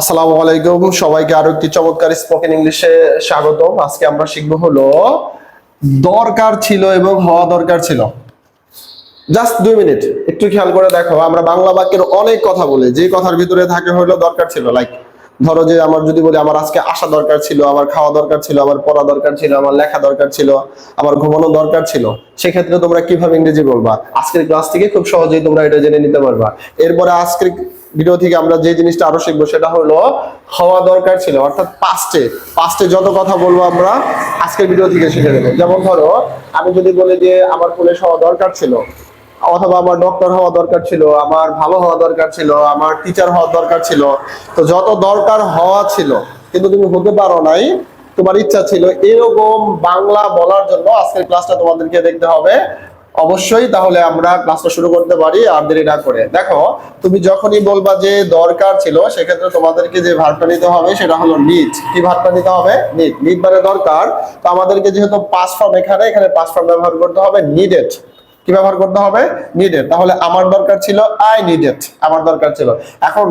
আসসালামু আলাইকুম সবাইকে আরো একটি চমৎকার স্পোকেন ইংলিশে স্বাগতম। আজকে আমরা শিখবো হলো দরকার ছিল এবং হওয়া দরকার ছিল। জাস্ট 2 মিনিট একটু খেয়াল করে দেখো, আমরা বাংলা বাক্যের অনেক কথা বলি, যে কথার ভিতরে থাকে হলো দরকার ছিল। লাইক ধরো যে আমার যদি বলি আমার আজকে আসা দরকার ছিল, আমার খাওয়া দরকার ছিল, আমার পড়া দরকার ছিল, আমার লেখা দরকার ছিল, আমার ঘুমানো দরকার ছিল, সেক্ষেত্রে তোমরা কিভাবে ইংরেজি বলবা? আজকের ক্লাস থেকে খুব সহজেই তোমরা এটা জেনে নিতে পারবা। এরপরে আজকের ভিডিও থেকে আমরা যে জিনিসটা আরো শিখবো সেটা হলো হওয়া দরকার ছিল, অর্থাৎ পাস্টে যত কথা বলবো আমরা আজকের ভিডিও থেকে শিখে নেবো। যেমন ধরো আমি যদি বলি যে আমার পুলিশ হওয়া দরকার ছিল, অথবা আমার ডক্টর হওয়া দরকার ছিল, আমার ভালো হওয়া দরকার ছিল, আমার টিচার হওয়ার দরকার ছিল, তো যত দরকার হওয়া ছিল কিন্তু তুমি হতে পারো নাই, তোমার ইচ্ছা ছিল, এরকম বাংলা বলার জন্য আজকের ক্লাসটা তোমাদেরকে দেখতে হবে অবশ্যই। তাহলে আমরা ক্লাসটা শুরু করতে পারি আর দেরি না করে। দেখো, তুমি যখনই বলবা যে দরকার ছিল, সেক্ষেত্রে তোমাদেরকে যে ভার্বটা নিতে হবে সেটা হলো নিড। কি ভার্বটা নিতে হবে? নিড। নিড মানে দরকার। তো আমাদেরকে যেহেতু পাস্ট ফর্ম এখানে পাস্ট ফর্ম ব্যবহার করতে হবে নিডেড। কি ব্যবহার করতে হবে? নিডেড। তাহলে আমার দরকার ছিল, আই নিডেড, আমার দরকার ছিল। এখন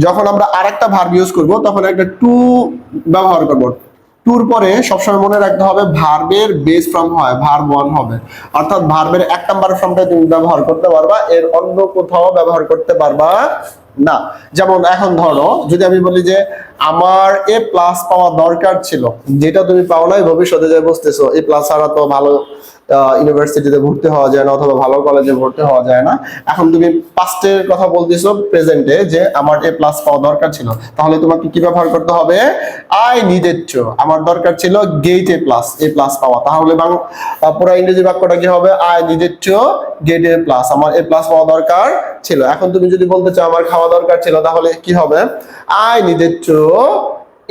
যখন আমরা আরেকটা ভার্ব ইউজ করব তখন একটা টু ব্যবহার করব। টুর পরে সবসময় মনে রাখতে হবে ভার্বের বেস ফর্ম হয় ভার্ব ওয়ান হবে, অর্থাৎ ভার্বের 1 নম্বর ফর্মটা তুমি ব্যবহার করতে পারবা, এর অন্য কোথাও ব্যবহার করতে পারবা না। যেমন এখন ধরো যদি আমি বলি যে আমার এ প্লাস পাওয়া দরকার ছিল, যেটা তুমি পাও নাই, ভবিষ্যতে যে বুঝতেছো এ প্লাস ছাড়া তো ভালো ইউনিভার্সিটিতে ভর্তি হওয়া যায় না, অথবা ভালো কলেজে ভর্তি হওয়া যায় না। এখন তুমি পাস্টের কথা বলতেছো প্রেজেন্টে যে আমার এ প্লাস পাওয়া দরকার ছিল, তাহলে তোমাকে কি ব্যবহার করতে হবে? আই নিডেড টু, আমার দরকার ছিল গেট এ প্লাস পাওয়া। তাহলে পুরো ইংরেজি বাক্যটা কি হবে? I needed to get A plus, আমার এ প্লাস পাওয়া দরকার ছিল। এখন তুমি যদি বলতে চাও আমার খাওয়া দরকার ছিল, তাহলে কি হবে? আই নিডেড টু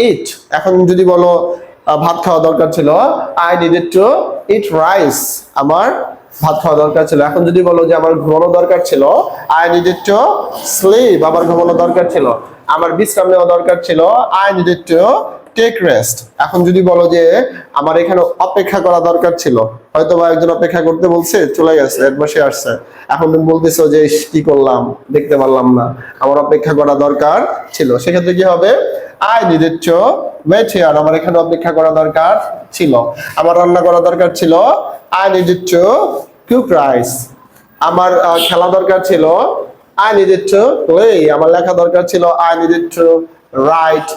ইট। এখন যদি বলো ভাত খাওয়া দরকার ছিল, I needed two eat rice, আমার ভাত খাওয়া দরকার ছিল। এখন যদি বলো যে আমার ঘুমানো দরকার ছিল, আই নিডেড টু স্লিপ, আমার ঘুমানো দরকার ছিল, আমার বিশ্রাম নেওয়া দরকার ছিল, I needed to take rest. এখন যদি বলো যে আমার এখানে অপেক্ষা করা দরকার ছিল, হয়তো বা একজন অপেক্ষা করতে বলছে, চলে গেছে, এক মাসে আসছে, এখন তুমি বলতেছো যে কি করলাম, দেখতে পারলাম না, আমার অপেক্ষা করা দরকার ছিল, সেক্ষেত্রে কি হবে? I needed to wait here, আমার এখানে অপেক্ষা করা দরকার ছিল। আমার রান্না করা দরকার ছিল, I needed to cook rice. আমার খেলা দরকার ছিল, আই নিডেড টু প্লে। আমার লেখা দরকার ছিল, I needed two right.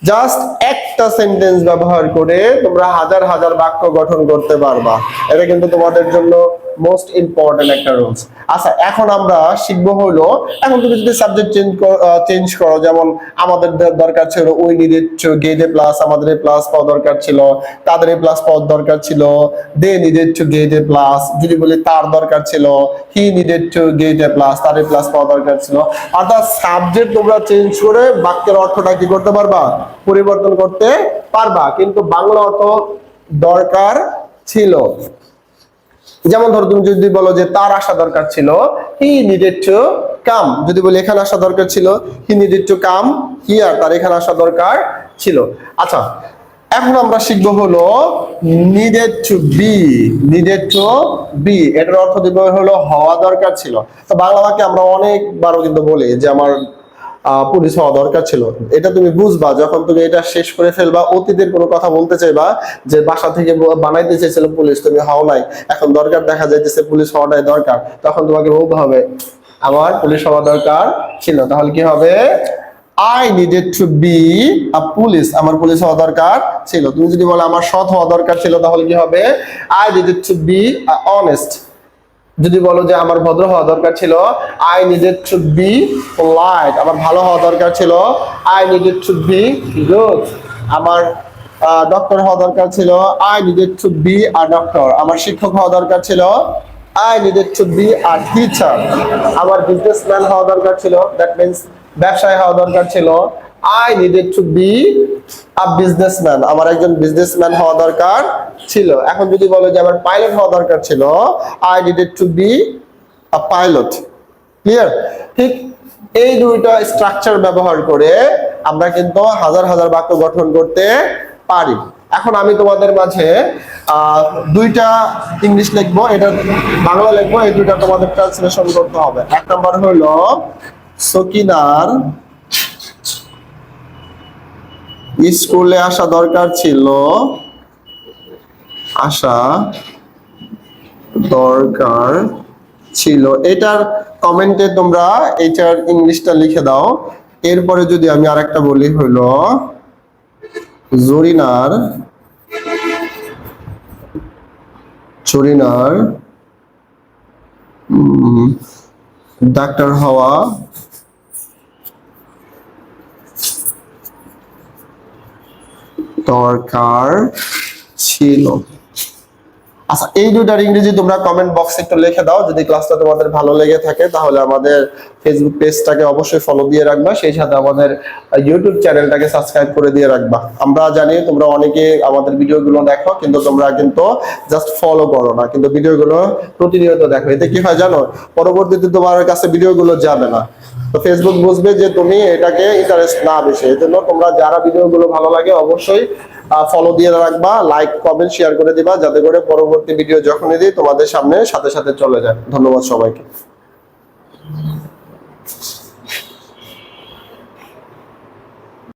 Just একটা সেন্টেন্স ব্যবহার করে তোমরা হাজার হাজার বাক্য গঠন করতে পারবা। এটা কিন্তু তোমাদের জন্য মোস্ট ইম্পর্টেন্ট একটা রুলস। আচ্ছা, এখন আমরা শিখবো হলো, এখন তুমি যদি সাবজেক্ট চেঞ্জ করো, যেমন আমাদের দরকার ছিল we needed to get A plus, আমাদের এ প্লাস পাওয়া দরকার ছিল, তাদের এ প্লাস পাওয়ার দরকার ছিল, they needed to get A plus. যদি বলি তার দরকার ছিল, he needed to get A plus, তার এ প্লাস পাওয়া দরকার ছিল। অর্থাৎ সাবজেক্ট তোমরা চেঞ্জ করে বাক্যের অর্থটা কি করতে পারবা? পরিবর্তন করতে পারবা, কিন্তু বাংলা অর্থ দরকার ছিল। যেমন ধরো তুমি যদি বলো যে তার আসা দরকার ছিল, হি নিডেড টু কাম। যদি বলি এখানে আসা দরকার ছিল, he needed to come here, তার এখানে আসা দরকার ছিল। আচ্ছা, এখন আমরা শিখবো হলো needed to be. Needed to be এটার অর্থ দিব হলো হওয়া দরকার ছিল। তো বাংলা বাক্যে আমরা অনেকবারও কিন্তু বলি যে আমার পুলিশ হওয়া দরকার ছিল। এটা তুমি বুঝবা যখন তুমি এটা শেষ করে ফেলবা, অতীতের কোনো কথা বলতে চাইবা, যে বাসা থেকে বানাইতে চেয়েছিল পুলিশ, তুমি হও নাই, এখন দরকার দেখা যাইতেছে পুলিশ হওয়াটাই দরকার, তখন তোমাকে বলতে হবে আমার পুলিশ হওয়া দরকার ছিল। তাহলে কি হবে? I needed to be a police, আমার পুলিশ হওয়া দরকার ছিল। তুমি যদি বলো আমার সৎ হওয়া দরকার ছিল, তাহলে কি হবে? I needed to be honest। যদি বলো যে আমার ভদ্র হওয়া দরকার ছিল, I needed to B polite, আমার ভালো হওয়া দরকার ছিল, I needed to be good. আমার ডক্টর হওয়া দরকার ছিল, I needed to be a doctor. আমার শিক্ষক হওয়া দরকার ছিল, I needed to be a teacher. আমার বিজনেসম্যান হওয়া দরকার ছিল, দ্যাট মিন্স ব্যবসায়ী হওয়া দরকার ছিল, I needed to be a businessman. আমার একজন বিজনেসম্যান হওয়া দরকার ছিল। এখন যদি বলো যে আমার পাইলট হওয়া দরকার ছিল, I needed to be a pilot. Clear? ঠিক এই দুইটা স্ট্রাকচার ব্যবহার করে আমরা কিন্তু হাজার হাজার বাক্য গঠন করতে পারি। এখন আমি তোমাদের মাঝে দুইটা ইংলিশ লিখবো, এটা বাংলা লিখবো, এই দুইটা তোমাদের ট্রান্সলেশন করতে হবে। 1 নম্বর হলো সকিনার স্কুলে আসা দরকার ছিল, আসা দরকার ছিল। এটার কমেন্টে তোমরা এটার ইংলিশটা লিখে দাও। এরপরে যদি আমি আরেকটা বলি হলো জরিনার জরিনার ডাক্তার হওয়া দরকার ছিল। আচ্ছা, এই দুটার ইংরেজি তোমরা কমেন্ট বক্সে একটু লিখে দাও। যদি ক্লাসটা তোমাদের ভালো লেগে থাকে তাহলে আমাদের ফেসবুক পেজটাকে অবশ্যই ফলো দিয়ে রাখবা, সেই সাথে আমাদের ইউটিউব চ্যানেলটাকে সাবস্ক্রাইব করে দিয়ে রাখবা। আমরা জানি তোমরা অনেকে আমাদের ভিডিওগুলো দেখো, কিন্তু তোমরা কিন্তু জাস্ট ফলো করো না, কিন্তু ভিডিওগুলো প্রতিনিয়ত দেখো। এতে কি হয় জানো, পরবর্তীতে তোমার কাছে ভিডিওগুলো যাবে না, তো ফেসবুক বুঝবে যে তুমি এটাকে ইন্টারেস্ট না বেশি। এই জন্য তোমরা যারা ভিডিওগুলো ভালো লাগে অবশ্যই ফলো দিয়ে রাখবা, লাইক কমেন্ট শেয়ার করে দিবা, যাতে করে পরবর্তী ভিডিও যখনই দিই তোমাদের সামনে সাথে সাথে চলে যায়। ধন্যবাদ সবাইকে।